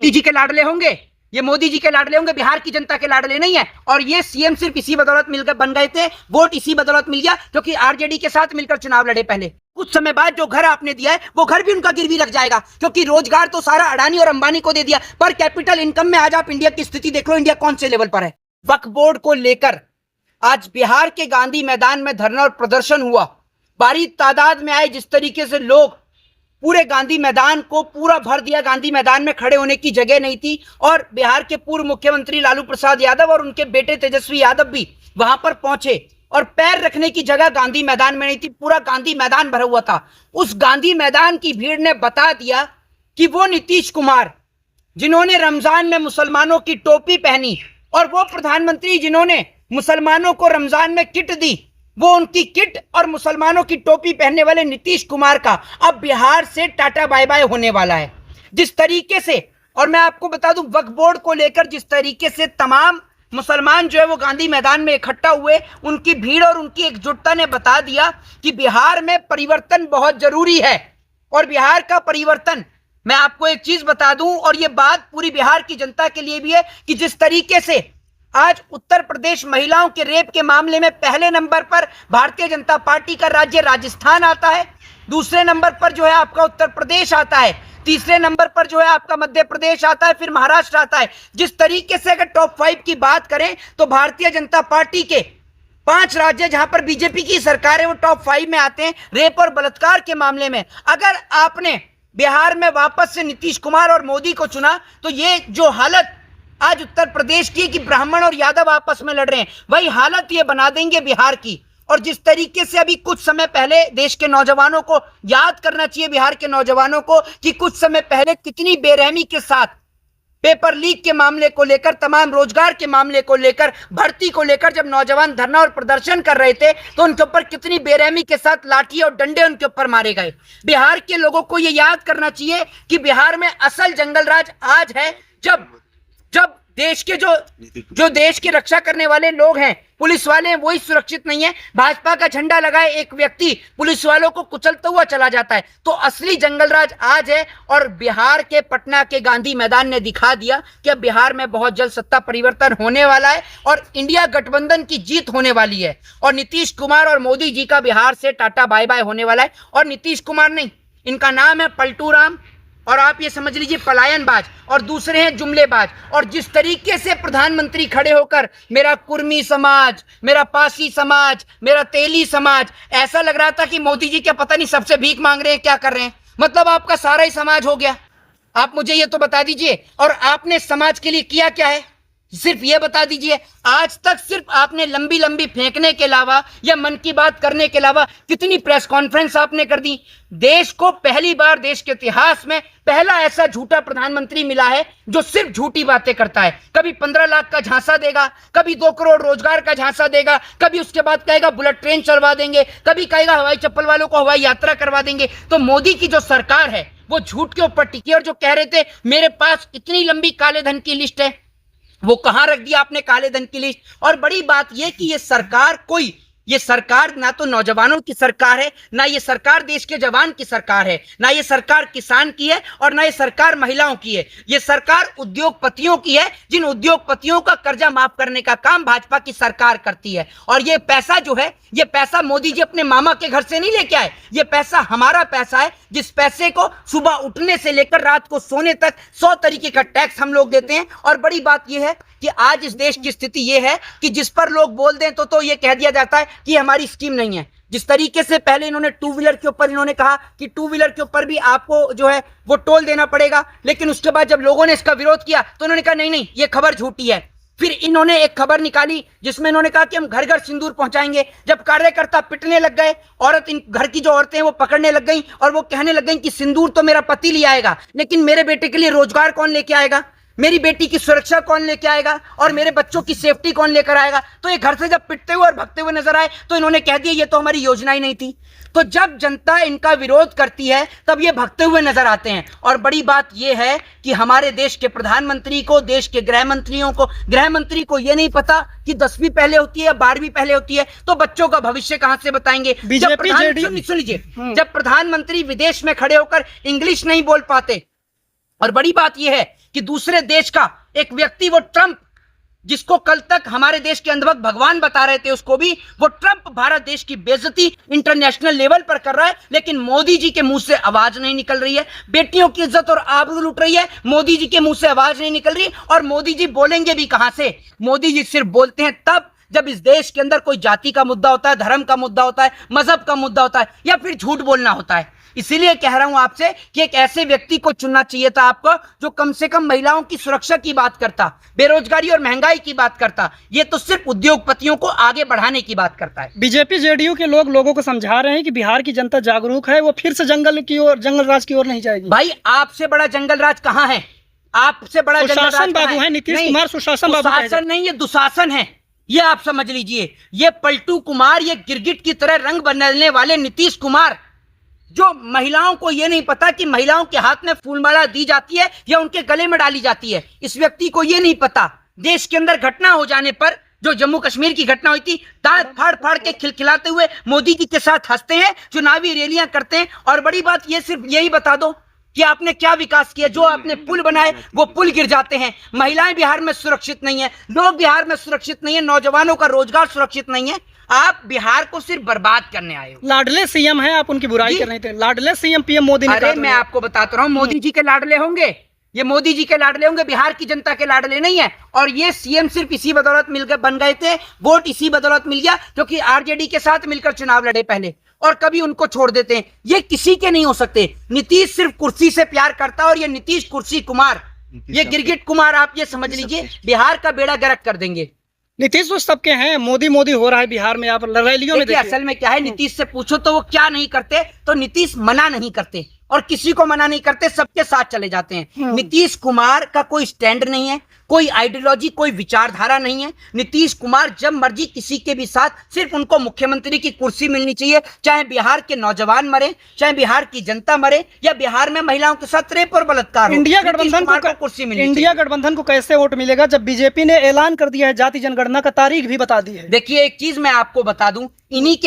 मोदी जी के लाडले होंगे, ये मोदी जी के लाडले होंगे, बिहार की जनता के लाडले नहीं है। और ये सीएम सिर्फ इसी बदौलत मिलकर बन गए थे, वोट इसी बदौलत मिल गया क्योंकि आरजेडी के साथ मिलकर चुनाव लड़े। पहले कुछ समय बाद जो घर आपने दिया है वो घर भी उनका गिरवी लग जाएगा, क्योंकि रोजगार तो सारा अडानी और अंबानी को दे दिया। पर कैपिटल इनकम में आज आप इंडिया की स्थिति देख लो, इंडिया कौन से लेवल पर है। वक्फ बोर्ड को लेकर आज बिहार के गांधी मैदान में धरना और प्रदर्शन हुआ। भारी तादाद में आए, जिस तरीके से लोग पूरे गांधी मैदान को पूरा भर दिया, गांधी मैदान में खड़े होने की जगह नहीं थी। और बिहार के पूर्व मुख्यमंत्री लालू प्रसाद यादव और उनके बेटे तेजस्वी यादव भी वहां पर पहुंचे और पैर रखने की जगह गांधी मैदान में नहीं थी, पूरा गांधी मैदान भरा हुआ था। उस गांधी मैदान की भीड़ ने बता दिया कि वो नीतीश कुमार जिन्होंने रमजान में मुसलमानों की टोपी पहनी और वो प्रधानमंत्री जिन्होंने मुसलमानों को रमजान में किट दी, वो उनकी किट और मुसलमानों की टोपी पहनने वाले नीतीश कुमार का अब बिहार से टाटा बाय बाय होने वाला है। जिस तरीके से, और मैं आपको बता दूं, वक्फ बोर्ड को लेकर जिस तरीके से तमाम मुसलमान जो है वो गांधी मैदान में इकट्ठा हुए, उनकी भीड़ और उनकी एकजुटता ने बता दिया कि बिहार में परिवर्तन बहुत जरूरी है। और बिहार का परिवर्तन, मैं आपको एक चीज बता दूं, और ये बात पूरी बिहार की जनता के लिए भी है, कि जिस तरीके से आज उत्तर प्रदेश महिलाओं के रेप के मामले में पहले नंबर पर भारतीय जनता पार्टी का राज्य राजस्थान आता है, दूसरे नंबर पर जो है आपका उत्तर प्रदेश आता है, तीसरे नंबर पर जो है आपका मध्य प्रदेश आता है, फिर महाराष्ट्र आता है। जिस तरीके से अगर टॉप 5 की बात करें तो भारतीय जनता पार्टी के 5 राज्य जहां पर बीजेपी की सरकार है वो टॉप 5 में आते हैं रेप और बलात्कार के मामले में। अगर आपने बिहार में वापस से नीतीश कुमार और मोदी को चुना तो ये जो हालत आज उत्तर प्रदेश की कि ब्राह्मण और यादव आपस में लड़ रहे हैं, वही हालत ये बना देंगे बिहार की। और जिस तरीके से अभी कुछ समय पहले देश के नौजवानों को याद करना चाहिए, बिहार के नौजवानों को, कि कुछ समय पहले कितनी बेरहमी के साथ पेपर लीक के मामले को लेकर, तमाम रोजगार के मामले को लेकर, भर्ती को लेकर जब नौजवान धरना और प्रदर्शन कर रहे थे तो उनके ऊपर कितनी बेरहमी के साथ लाठी और डंडे उनके ऊपर मारे गए। बिहार के लोगों को यह याद करना चाहिए कि बिहार में असल जंगल राज आज है, जब देश के जो देश की रक्षा करने वाले लोग हैं, पुलिस वाले हैं, वही सुरक्षित नहीं है। भाजपा का झंडा लगाए एक व्यक्ति पुलिस वालों को कुचलता हुआ चला जाता है। तो असली जंगल राज आज है। और बिहार के पटना के गांधी मैदान ने दिखा दिया कि अब बिहार में बहुत जल्द सत्ता परिवर्तन होने वाला है और इंडिया गठबंधन की जीत होने वाली है। और नीतीश कुमार और मोदी जी का बिहार से टाटा बाय बाय होने वाला है। और नीतीश कुमार नहीं, इनका नाम है पलटू राम, और आप ये समझ लीजिए पलायनबाज, और दूसरे हैं जुमलेबाज। और जिस तरीके से प्रधानमंत्री खड़े होकर मेरा कुर्मी समाज, मेरा पासी समाज, मेरा तेली समाज, ऐसा लग रहा था कि मोदी जी क्या पता नहीं सबसे भीख मांग रहे हैं, क्या कर रहे हैं। मतलब आपका सारा ही समाज हो गया। आप मुझे ये तो बता दीजिए, और आपने समाज के लिए किया क्या है, सिर्फ ये बता दीजिए। आज तक सिर्फ आपने लंबी लंबी फेंकने के अलावा या मन की बात करने के अलावा कितनी प्रेस कॉन्फ्रेंस आपने कर दी। देश को पहली बार देश के इतिहास में पहला ऐसा झूठा प्रधानमंत्री मिला है जो सिर्फ झूठी बातें करता है। कभी 15 लाख का झांसा देगा, कभी 2 करोड़ रोजगार का झांसा देगा, कभी उसके बाद कहेगा बुलेट ट्रेन चलवा देंगे, कभी कहेगा हवाई चप्पल वालों को हवाई यात्रा करवा देंगे। तो मोदी की जो सरकार है वो झूठ के ऊपर टिकी। और जो कह रहे थे मेरे पास इतनी लंबी काले धन की लिस्ट है, वो कहां रख दिया आपने काले धन की लिस्ट। और बड़ी बात यह कि ये सरकार ना तो नौजवानों की सरकार है, ना ये सरकार देश के जवान की सरकार है, ना ये सरकार किसान की है, और ना ये सरकार महिलाओं की है। ये सरकार उद्योगपतियों की है, जिन उद्योगपतियों का कर्जा माफ करने का काम भाजपा की सरकार करती है। और ये पैसा जो है, ये पैसा मोदी जी अपने मामा के घर से नहीं लेके आए, ये पैसा हमारा पैसा है, जिस पैसे को सुबह उठने से लेकर रात को सोने तक 100 तरीके का टैक्स हम लोग देते हैं। और बड़ी बात यह है कि आज इस देश की स्थिति यह है कि जिस पर लोग बोल दें तो ये कह दिया जाता है कि हमारी स्कीम नहीं है। जिस तरीके से पहले इन्होंने 2 व्हीलर के ऊपर इन्होंने कहा कि 2 व्हीलर के ऊपर भी आपको जो है वो टोल देना पड़ेगा, लेकिन उसके बाद जब लोगों ने इसका विरोध किया तो उन्होंने कहा नहीं, ये खबर झूठी है। फिर इन्होंने एक खबर निकाली जिसमें इन्होंने कहा कि हम घर घर सिंदूर पहुंचाएंगे। जब कार्यकर्ता पिटने लग गए, इन घर की जो औरतें हैं वो पकड़ने लग गई और वो कहने लग गई कि सिंदूर तो मेरा पति ले आएगा, लेकिन मेरे बेटे के लिए रोजगार कौन लेके आएगा, मेरी बेटी की सुरक्षा कौन लेके आएगा, और मेरे बच्चों की सेफ्टी कौन लेकर आएगा। तो ये घर से जब पिटते हुए और भगते हुए नजर आए तो इन्होंने कह दिया ये तो हमारी योजना ही नहीं थी। तो जब जनता इनका विरोध करती है तब ये भगते हुए नजर आते हैं। और बड़ी बात यह है कि हमारे देश के प्रधानमंत्री को, देश के गृहमंत्री को ये नहीं पता कि 10वीं पहले होती है या 12वीं पहले होती है, तो बच्चों का भविष्य कहां से बताएंगे। सुन लीजिए, जब प्रधानमंत्री विदेश में खड़े होकर इंग्लिश नहीं बोल पाते, और बड़ी बात यह है कि दूसरे देश का एक व्यक्ति, वो ट्रंप, जिसको कल तक हमारे देश के अंधभक्त भगवान बता रहे थे, उसको भी वो ट्रंप भारत देश की बेइज्जती इंटरनेशनल लेवल पर कर रहा है, लेकिन मोदी जी के मुंह से आवाज नहीं निकल रही है। बेटियों की इज्जत और आबरू लूट रही है, मोदी जी के मुंह से आवाज नहीं निकल रही। और मोदी जी बोलेंगे भी कहां से? मोदी जी सिर्फ बोलते हैं तब जब इस देश के अंदर कोई जाति का मुद्दा होता है, धर्म का मुद्दा होता है, मजहब का मुद्दा होता है, या फिर झूठ बोलना होता है। इसीलिए कह रहा हूं आपसे कि एक ऐसे व्यक्ति को चुनना चाहिए था आपको, जो कम से कम महिलाओं की सुरक्षा की बात करता, बेरोजगारी और महंगाई की बात करता। ये तो सिर्फ उद्योगपतियों को आगे बढ़ाने की बात करता है। बीजेपी जेडीयू के लोग लोगों को समझा रहे हैं कि बिहार की जनता जागरूक है, वो फिर से जंगल राज की ओर नहीं जाएगी। भाई, आपसे बड़ा जंगल राज कहां है? आपसे बड़ा जंगल राज बाबू है नीतीश कुमार। सुशासन बाबू सुशासन नहीं, ये दुशासन है, ये आप समझ लीजिए। ये पलटू कुमार, ये गिरगिट की तरह रंग बदलने वाले नीतीश कुमार, जो महिलाओं को ये नहीं पता कि महिलाओं के हाथ में फूलमाला दी जाती है या उनके गले में डाली जाती है। इस व्यक्ति को ये नहीं पता, देश के अंदर घटना हो जाने पर, जो जम्मू कश्मीर की घटना हुई थी, दांत फाड़ फाड़ के खिलखिलाते हुए मोदी जी के साथ हंसते हैं, चुनावी रैलियां करते हैं। और बड़ी बात ये, सिर्फ यही बता दो कि आपने क्या विकास किया। जो आपने पुल बनाए वो पुल गिर जाते हैं। महिलाएं बिहार में सुरक्षित नहीं है, लोग बिहार में सुरक्षित नहीं है, नौजवानों का रोजगार सुरक्षित नहीं है। आप बिहार को सिर्फ बर्बाद करने आए हो। लाडले सीएम है, आप उनकी बुराई कर रहे थे। लाडले सीएम पीएम मोदी ने। अरे मैं आपको बताता रहा हूँ, मोदी जी के लाडले होंगे, ये मोदी जी के लाडले होंगे, बिहार की जनता के लाडले नहीं है। और ये सीएम सिर्फ इसी बदौलत मिलकर बन गए थे, वोट इसी बदौलत मिल गया क्योंकि आरजेडी के साथ मिलकर चुनाव लड़े पहले, और कभी उनको छोड़ देते हैं। ये किसी के नहीं हो सकते। नीतीश सिर्फ कुर्सी से प्यार करता है, और ये नीतीश कुर्सी कुमार, ये गिरगिट कुमार, आप ये समझ लीजिए बिहार का बेड़ा गर्क कर देंगे। नीतीश तो सबके हैं, मोदी मोदी हो रहा है बिहार में। आप रैलियों में देखिए, असल में क्या है, नीतीश से पूछो तो वो क्या नहीं करते, तो नीतीश मना नहीं करते, और किसी को मना नहीं करते, सबके साथ चले जाते हैं। नीतीश कुमार का कोई स्टैंड नहीं है, कोई आइडियोलॉजी, कोई विचारधारा नहीं है। नीतीश कुमार जब मर्जी किसी के भी साथ, सिर्फ उनको मुख्यमंत्री की कुर्सी मिलनी चाहिए, चाहे बिहार के नौजवान मरे, चाहे बिहार की जनता मरे, या बिहार में महिलाओं के साथ रेप और बलात्कार। इंडिया गठबंधन को कुर्सी मिली। इंडिया गठबंधन को कैसे वोट मिलेगा जब बीजेपी ने ऐलान कर दिया है, जाति जनगणना का तारीख भी बता दी है। देखिए, एक चीज मैं आपको बता दूं, इन्हीं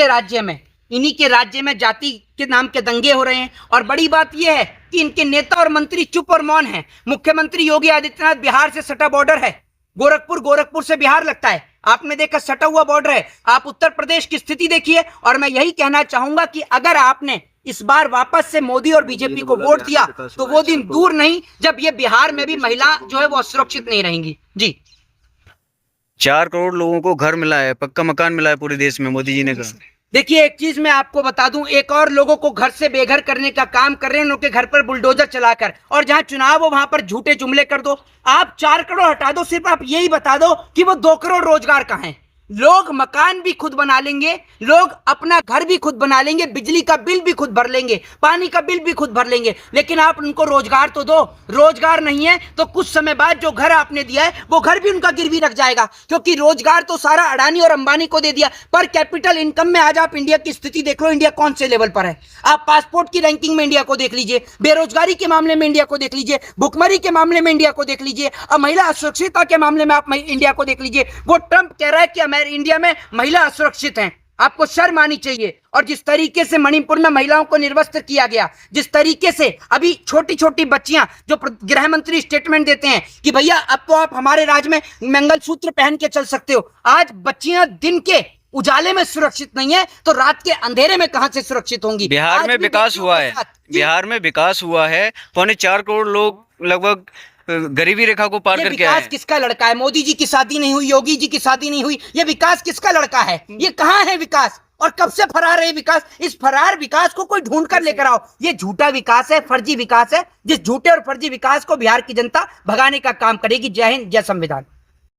के राज्य में जाति के नाम के दंगे हो रहे हैं। और बड़ी बात यह है कि इनके नेता और मंत्री चुप और मौन हैं। मुख्यमंत्री योगी आदित्यनाथ, बिहार से सटा बॉर्डर है, गोरखपुर से बिहार लगता है, आपने देखा सटा हुआ बॉर्डर है। आप उत्तर प्रदेश की स्थिति देखिए। और मैं यही कहना चाहूंगा कि अगर आपने इस बार वापस से मोदी और बीजेपी को वोट दिया, तो वो दिन दूर नहीं जब ये बिहार में भी महिला जो है वो असुरक्षित नहीं रहेंगी। जी, 4 करोड़ लोगों को घर मिला है, पक्का मकान मिला है पूरे देश में, मोदी जी ने कहा। देखिए, एक चीज मैं आपको बता दूं, एक और लोगों को घर से बेघर करने का काम कर रहे हैं, उनके घर पर बुलडोजर चलाकर, और जहां चुनाव हो वहां पर झूठे जुमले कर दो। आप 4 करोड़ हटा दो, सिर्फ आप यही बता दो कि वो 2 करोड़ रोजगार कहां है। लोग मकान भी खुद बना लेंगे, लोग अपना घर भी खुद बना लेंगे, बिजली का बिल भी खुद भर लेंगे, पानी का बिल भी खुद भर लेंगे, लेकिन आप उनको रोजगार तो दो। रोजगार नहीं है तो कुछ समय बाद जो घर आपने दिया है वो घर भी उनका गिरवी रख जाएगा, क्योंकि रोजगार तो सारा अडानी और अंबानी को दे दिया। पर कैपिटल इनकम में आज आप इंडिया की स्थिति देख लो, इंडिया कौन से लेवल पर है। आप पासपोर्ट की रैंकिंग में इंडिया को देख लीजिए, बेरोजगारी के मामले में इंडिया को देख लीजिए, भुखमरी के मामले में इंडिया को देख लीजिए, और महिला असुरक्षितता के मामले में आप इंडिया को देख लीजिए। वो ट्रंप कह रहा है कि इंडिया में महिला असुरक्षित हैं। आपको शर्म आनी चाहिए। और जिस तरीके से मणिपुर में महिलाओं को निर्वस्त्र किया गया, जिस तरीके से अभी छोटी छोटी बच्चियां, जो गृह मंत्री स्टेटमेंट देते हैं कि भैया अब तो आप हमारे राज्य में मंगलसूत्र पहन के चल सकते हो, आज बच्चियां दिन के उजाले में सुरक्षित नहीं है तो रात के अंधेरे में कहां से सुरक्षित होंगी। बिहार में विकास हुआ है, बिहार में विकास हुआ है, 4.25 करोड़ लोग लगभग गरीबी रेखा को पार करके आए। विकास किसका लड़का है? मोदी जी की शादी नहीं हुई, योगी जी की शादी नहीं हुई, ये विकास किसका लड़का है? ये कहां है विकास? और कब से फरार है विकास? इस फरार विकास को कोई ढूंढ कर लेकर आओ। ये झूठा विकास है, फर्जी विकास है, जिस झूठे और फर्जी विकास को बिहार की जनता भगाने का काम करेगी। जय हिंद, जय संविधान।